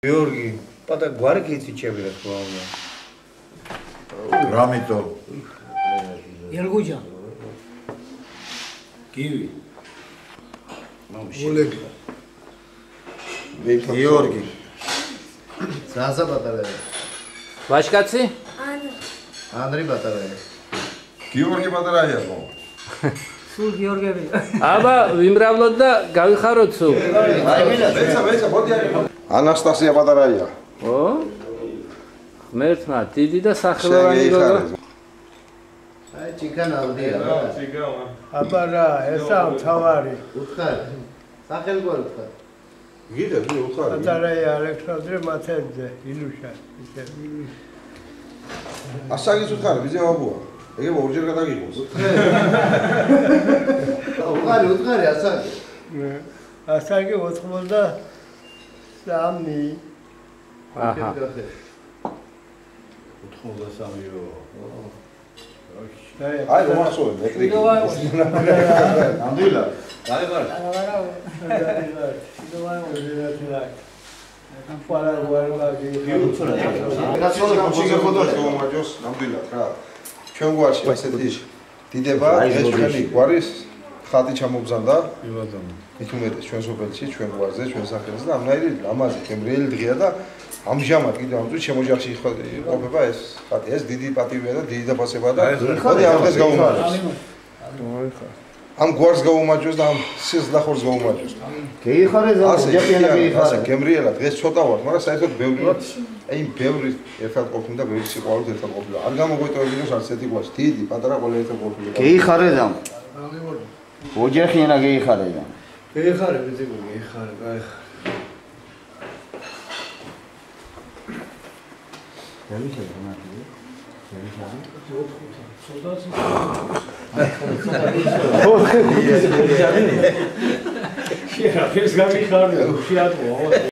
Georgi, pata guarda che ti c'è per qua. Ramito. Yerguja. Kiwi. Oleg. Georgi. Zaza batare. Vashkatsi? Andri batare. Georgi bataraia. Sul Georgevi. Aba vimravlod da gavixarot sულ. Მეცა, მოდი არის. ანასტასია ბატარაია. ო? ღმერთმა დიდი და სახელოვანი გოგო. Ai chicken avdia. აბა რა, ესა თავარი. Utkar. Sakhel gol utkar. გიდა, უხარ. ბატარეი ალექსანდრე მათეძე, ილუშა. ასაგის უხარ, ვიზე ვაბუა. ეგ ორჯერ გადაგიყოს. Utkar asagi. ასაგი 83. აჰა. 83-იო. აი რომ ახსოვე მეტრიკი. ნამდვილად. Gaigor. ნამდვილად რა. ჩვენ გვარში ასეთი დიდება, ეს ჩვენი გვარის ხატი ჩამობზანდა. მით უმეტეს ჩვენ სოფელში, ჩვენ გვარზე, ჩვენ სახელზე და ამნაირი ლამაზი, გემრიელი დღეა და ამჟამად კიდევ ამ წუთში შემოჯახში იყოფება ეს ხატი. ეს დიდი პატივია და დიდი დაფასება და მოდი ამ დღეს გავუმარჯოს. ამ გვარს გავუმარჯოს და ამ სიზლახორს გავუმარჯოს. Geixare za oჯახიანა geixare. ასე გემრიელა დღეს ცოტა ვარ, მაგრამ საერთოდ ბევრი აი ბევრი ერთად ყოფნა და ბევრი სიყვარულით ერთად ყოფნა. არ გამოგვეტოვებინოს არც ერთი გვარი, დიდი, პატარა ყველა ერთად ყოფნა. Geixare za. Oჯახიანა geixare za. გეიხარე ბიზიკო, გეიხარე, გაიხარე. Შენ რა ფერს გამიხარდა, უშიატყო.